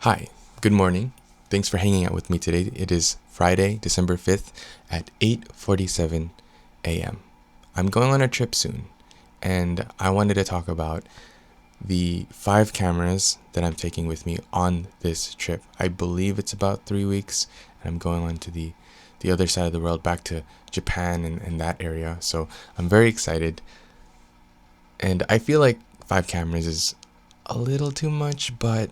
Hi, good morning. Thanks for hanging out with me today. It is Friday, December 5th at 8:47 a.m. I'm going on a trip soon, and I wanted to talk about the 5 cameras that I'm taking with me on this trip. I believe it's about 3 weeks, and I'm going on to the other side of the world, back to Japan and that area. So I'm very excited, and I feel like 5 cameras is a little too much, but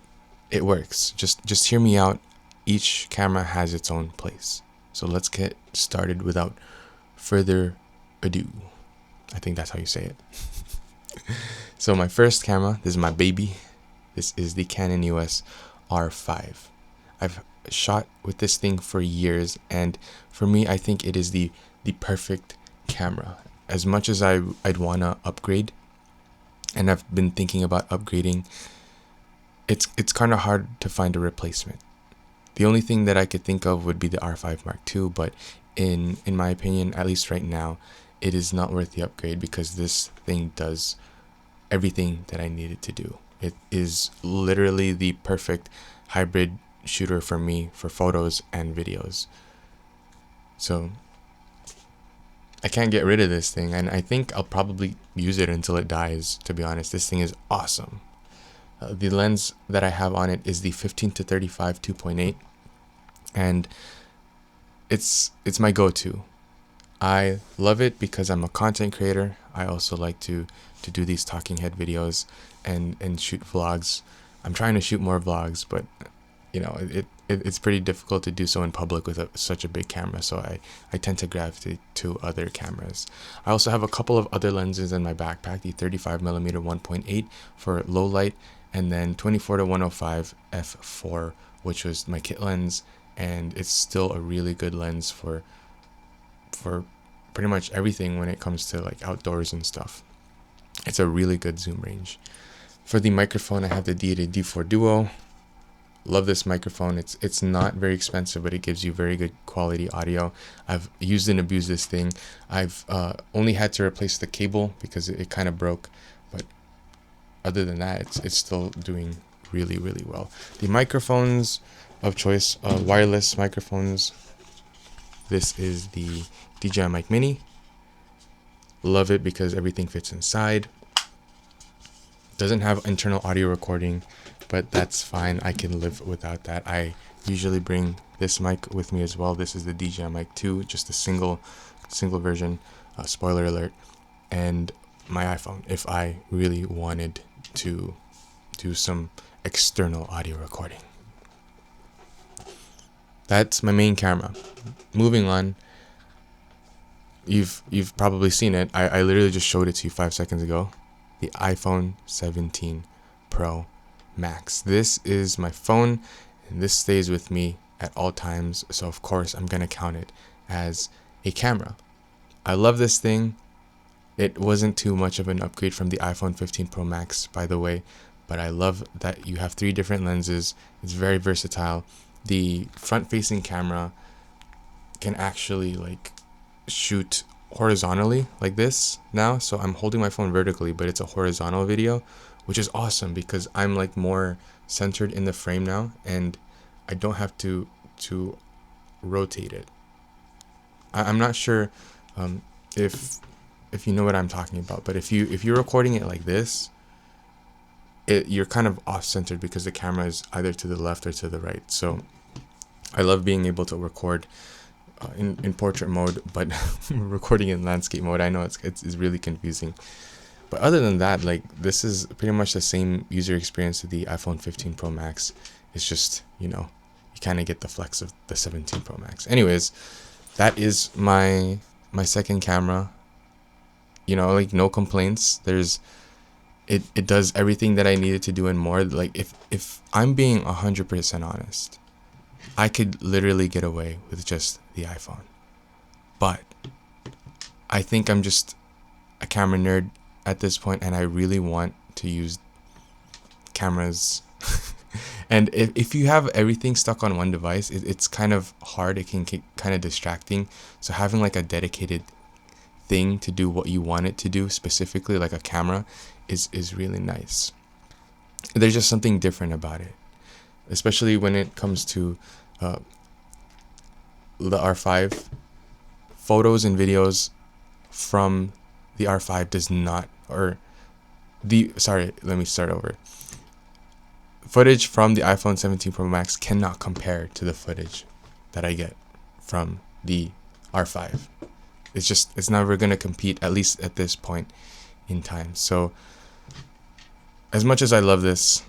it works. Just hear me out. Each camera has its own place. So let's get started without further ado. I think that's how you say it. So my first camera, this is my baby. This is the Canon EOS R5. I've shot with this thing for years, and for me, I think it is the perfect camera. As much as I'd wanna upgrade, and I've been thinking about upgrading, it's kind of hard to find a replacement. The only thing that I could think of would be the R5 Mark II, but in my opinion, at least right now, it is not worth the upgrade because this thing does everything that I need it to do. It is literally the perfect hybrid shooter for me for photos and videos. So I can't get rid of this thing, and I think I'll probably use it until it dies, to be honest. This thing is awesome. The lens that I have on it is the 15-35 2.8, and it's my go-to. I love it because I'm a content creator. I also like to do these talking head videos and shoot vlogs. I'm trying to shoot more vlogs, but it's pretty difficult to do so in public with such a big camera, so I tend to gravitate to other cameras. I also have a couple of other lenses in my backpack, the 35mm 1.8 for low light, and then 24-105 f4, which was my kit lens, and it's still a really good lens for pretty much everything when it comes to like outdoors and stuff. It's a really good zoom range. For the microphone, I have the D4 Duo. Love this microphone. It's not very expensive, but it gives you very good quality audio. I've used and abused this thing. I've only had to replace the cable because it kind of broke, but other than that, it's still doing really, really well. The microphones of choice, wireless microphones. This is the DJI Mic Mini. Love it because everything fits inside. Doesn't have internal audio recording, but that's fine. I can live without that. I usually bring this mic with me as well. This is the DJI Mic 2, just a single version. Spoiler alert. And my iPhone, if I really wanted to do some external audio recording. That's my main camera. Moving on. You've probably seen it. I literally just showed it to you 5 seconds ago. The iPhone 17 Pro Max. This is my phone, and this stays with me at all times, so of course I'm gonna count it as a camera. I love this thing. It wasn't too much of an upgrade from the iPhone 15 Pro Max, by the way, but I love that you have 3 different lenses. It's very versatile. The front-facing camera can actually like shoot horizontally like this now, so I'm holding my phone vertically, but it's a horizontal video, which is awesome because I'm like more centered in the frame now, and I don't have to rotate it. I'm not sure if you know what I'm talking about, but if you're recording it like this, you're kind of off centered because the camera is either to the left or to the right. So I love being able to record in portrait mode, but recording in landscape mode, I know it's really confusing. But other than that, like, this is pretty much the same user experience to the iPhone 15 Pro Max. It's just, you kind of get the flex of the 17 Pro Max. Anyways, that is my second camera. Like, no complaints. It does everything that I needed to do and more. Like, if I'm being 100% honest, I could literally get away with just the iPhone. But I think I'm just a camera nerd at this point, and I really want to use cameras. And if you have everything stuck on one device, it's kind of hard. It can get kind of distracting. So having like a dedicated thing to do what you want it to do, specifically like a camera, is really nice. There's just something different about it. especially when it comes to the R5. Photos and videos from the R5 does not, or the, sorry, let me start over. Footage from the iPhone 17 Pro Max cannot compare to the footage that I get from the R5. It's never going to compete, at least at this point in time. So as much as I love this,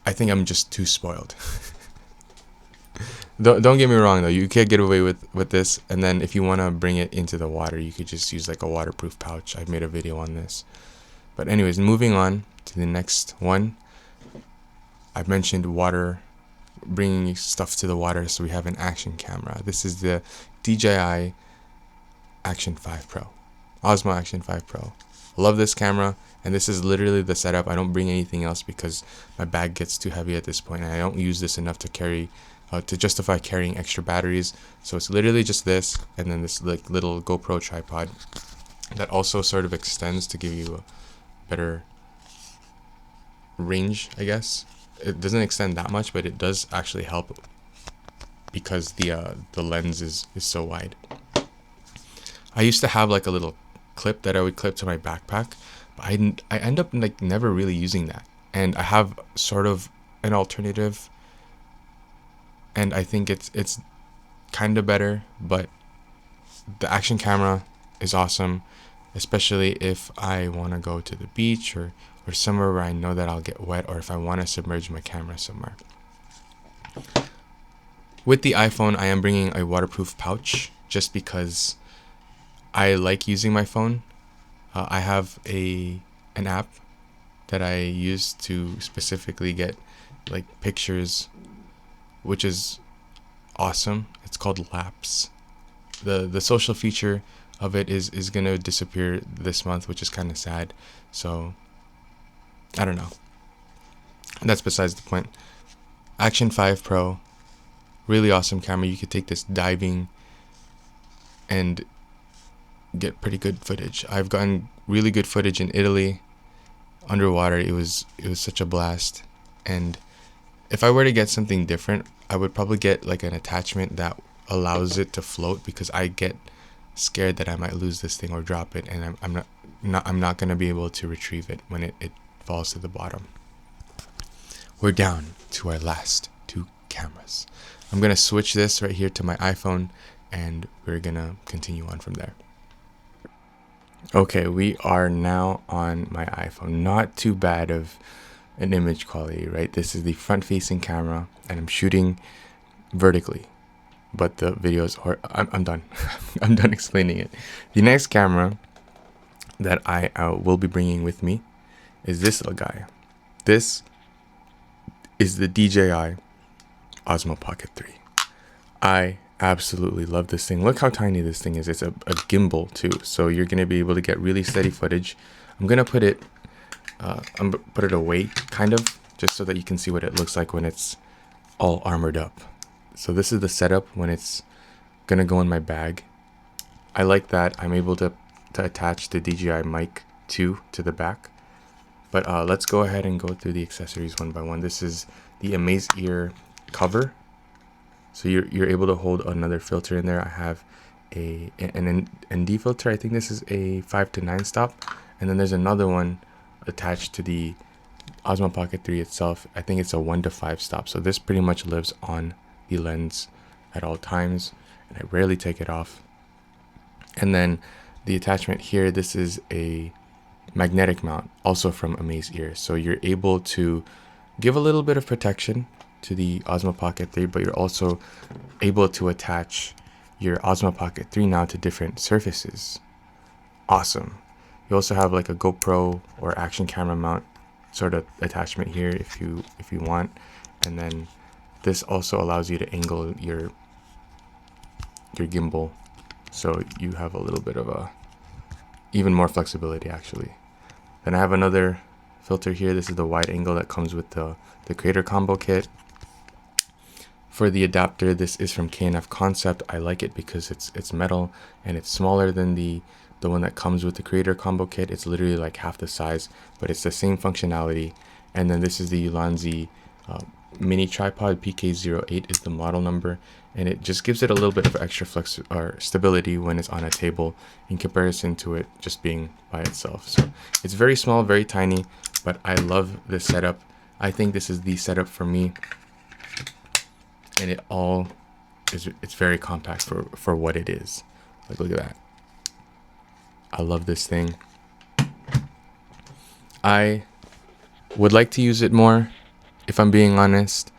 I think I'm just too spoiled. Don't get me wrong though, you can't get away with this, and then if you want to bring it into the water, you could just use like a waterproof pouch. I've made a video on this. But anyways, moving on to the next one. I've mentioned water, bringing stuff to the water, so we have an action camera. This is the DJI Action 5 Pro, Osmo Action 5 Pro. Love this camera, and this is literally the setup. I don't bring anything else because my bag gets too heavy at this point, and I don't use this enough to carry to justify carrying extra batteries. So it's literally just this, and then this like little GoPro tripod that also sort of extends to give you a better range, I guess. It doesn't extend that much, but it does actually help because the lens is so wide. I used to have like a little clip that I would clip to my backpack, but I end up like never really using that. And I have sort of an alternative, and I think it's kind of better, but the action camera is awesome, especially if I want to go to the beach or somewhere where I know that I'll get wet, or if I want to submerge my camera somewhere. With the iPhone, I am bringing a waterproof pouch just because I like using my phone. I have an app that I use to specifically get like pictures, which is awesome. It's called Laps. The social feature of it is gonna disappear this month, which is kind of sad. So I don't know. That's besides the point. Action 5 Pro, really awesome camera. You could take this diving and get pretty good footage. I've gotten really good footage in Italy underwater. It was such a blast. And if I were to get something different, I would probably get like an attachment that allows it to float, because I get scared that I might lose this thing or drop it, and I'm not going to be able to retrieve it when it falls to the bottom. We're down to our last two cameras. I'm going to switch this right here to my iPhone, and we're going to continue on from there. Okay, we are now on my iPhone. Not too bad of an image quality, right? This is the front-facing camera, and I'm shooting vertically, but the videos are, I'm done. I'm done explaining it. The next camera that I will be bringing with me is this little guy. This is the DJI Osmo Pocket 3. I absolutely love this thing. Look how tiny this thing is. It's a gimbal too, so you're gonna be able to get really steady footage. I'm gonna put it away, kind of, just so that you can see what it looks like when it's all armored up. So this is the setup when it's gonna go in my bag. I like that I'm able to attach the DJI mic to the back. But let's go ahead and go through the accessories one by one. This is the Amaze Ear cover. So you're able to hold another filter in there. I have an ND filter. I think this is a 5 to 9 stop. And then there's another one attached to the Osmo Pocket 3 itself. I think it's a 1 to 5 stop. So this pretty much lives on the lens at all times, and I rarely take it off. And then the attachment here, this is a magnetic mount, also from Amaze Ear. So you're able to give a little bit of protection to the Osmo Pocket 3, but you're also able to attach your Osmo Pocket 3 now to different surfaces. Awesome. You also have like a GoPro or action camera mount sort of attachment here if you want. And then this also allows you to angle your gimbal, so you have a little bit of even more flexibility actually. Then I have another filter here. This is the wide angle that comes with the Creator Combo Kit. For the adapter, this is from K&F Concept. I like it because it's metal and it's smaller than the one that comes with the Creator Combo Kit. It's literally like half the size, but it's the same functionality. And then this is the Ulanzi mini tripod. PK08 is the model number, and it just gives it a little bit of extra flex or stability when it's on a table in comparison to it just being by itself. So it's very small, very tiny, but I love this setup. I think this is the setup for me, and it's very compact for what it is. Like, look at that. I love this thing. I would like to use it more, if I'm being honest.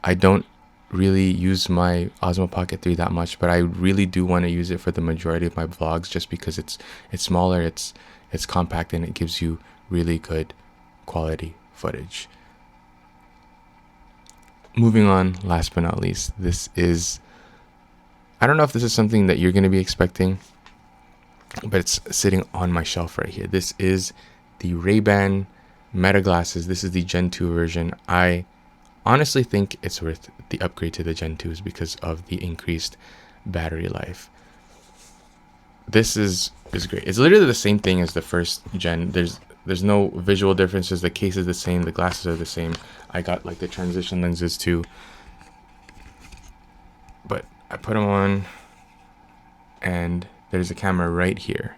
I don't really use my Osmo Pocket 3 that much, but I really do want to use it for the majority of my vlogs, just because it's smaller, it's compact, and it gives you really good quality footage. Moving on, last but not least, this is, I don't know if this is something that you're going to be expecting, but it's sitting on my shelf right here. This is the Ray-Ban Meta glasses. This is the Gen 2 version. I honestly think it's worth the upgrade to the Gen 2s because of the increased battery life. This is great. It's literally the same thing as the first gen. There's no visual differences. The case is the same. The glasses are the same. I got like the transition lenses too. But I put them on, and there's a camera right here.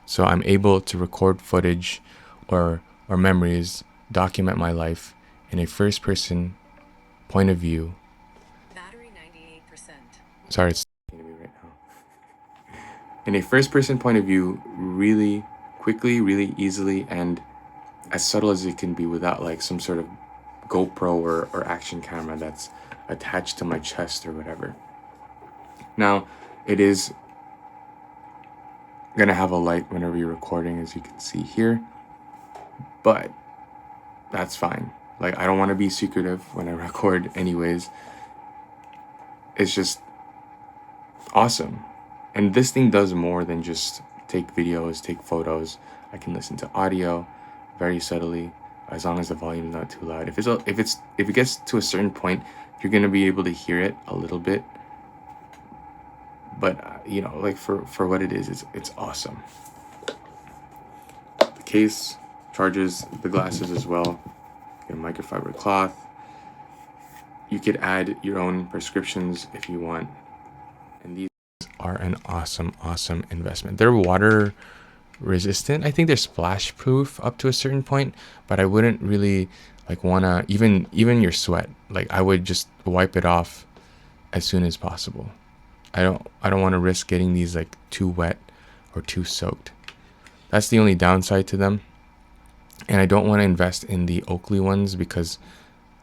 So I'm able to record footage or memories, document my life in a first-person point of view. Battery 98%. Sorry, it's talking to me right now. In a first-person point of view, really quickly, really easily, and as subtle as it can be without like some sort of GoPro or action camera that's attached to my chest or whatever. Now, it is gonna have a light whenever you're recording, as you can see here, but that's fine. Like, I don't want to be secretive when I record anyways. It's just awesome. And this thing does more than just take videos, take photos. I can listen to audio very subtly, as long as the volume is not too loud. If it gets to a certain point, you're gonna be able to hear it a little bit. But you know, like for what it is, it's awesome. The case charges the glasses as well. Get a microfiber cloth. You could add your own prescriptions if you want. And these are an awesome investment. They're water resistant. I think they're splash proof up to a certain point, but I wouldn't really like wanna even your sweat. Like, I would just wipe it off as soon as possible. I don't want to risk getting these like too wet or too soaked. That's the only downside to them. And I don't want to invest in the Oakley ones because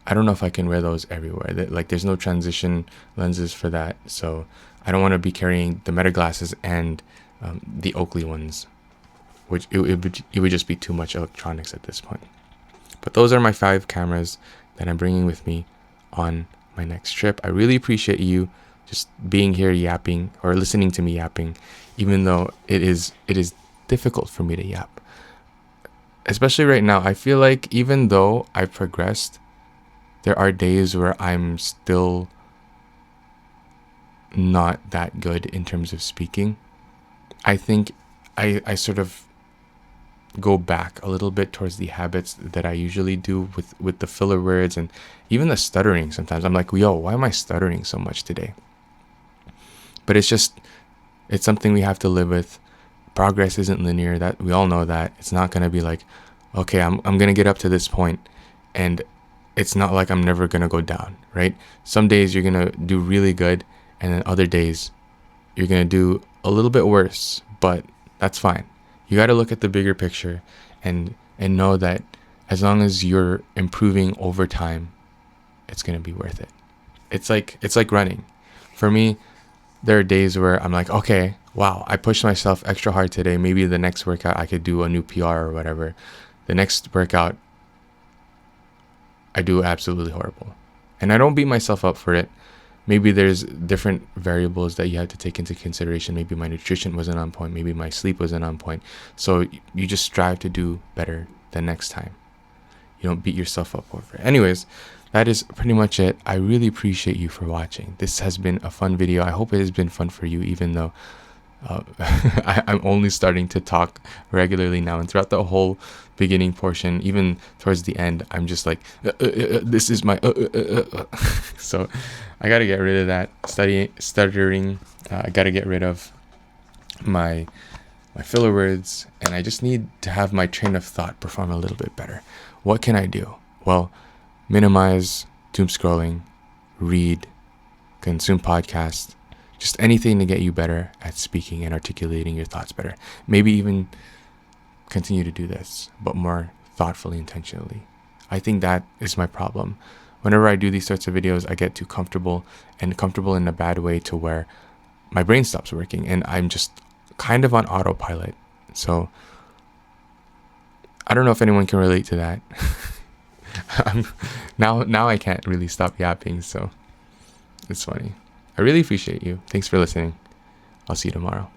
I don't know if I can wear those everywhere. Like, there's no transition lenses for that. So I don't want to be carrying the Meta glasses and the Oakley ones, which it would just be too much electronics at this point. But those are my 5 cameras that I'm bringing with me on my next trip. I really appreciate you just being here yapping or listening to me yapping, even though it is difficult for me to yap. Especially right now, I feel like even though I've progressed, there are days where I'm still not that good in terms of speaking. I think I sort of go back a little bit towards the habits that I usually do with the filler words and even the stuttering. Sometimes I'm like, yo, why am I stuttering so much today? But it's something we have to live with. Progress isn't linear. That we all know that. It's not going to be like, okay, I'm going to get up to this point, and it's not like I'm never going to go down, right? Some days you're going to do really good, and then other days you're going to do a little bit worse, but that's fine. You got to look at the bigger picture and know that as long as you're improving over time, it's going to be worth it. It's like running. For me, there are days where I'm like, okay, wow, I pushed myself extra hard today. Maybe the next workout I could do a new PR or whatever. The next workout, I do absolutely horrible. And I don't beat myself up for it. Maybe there's different variables that you have to take into consideration. Maybe my nutrition wasn't on point. Maybe my sleep wasn't on point. So you just strive to do better the next time. You don't beat yourself up over it. Anyways, that is pretty much it. I really appreciate you for watching. This has been a fun video. I hope it has been fun for you, even though I'm only starting to talk regularly now, and throughout the whole beginning portion, even towards the end, I'm just like, this is my so I gotta get rid of that stuttering. I gotta get rid of my filler words, and I just need to have my train of thought perform a little bit better. What can I do? Well, minimize doom scrolling, read, consume podcasts, just anything to get you better at speaking and articulating your thoughts better. Maybe even continue to do this, but more thoughtfully, intentionally. I think that is my problem. Whenever I do these sorts of videos, I get too comfortable, and comfortable in a bad way, to where my brain stops working and I'm just kind of on autopilot. So I don't know if anyone can relate to that. Now I can't really stop yapping, so it's funny. I really appreciate you. Thanks for listening. I'll see you tomorrow.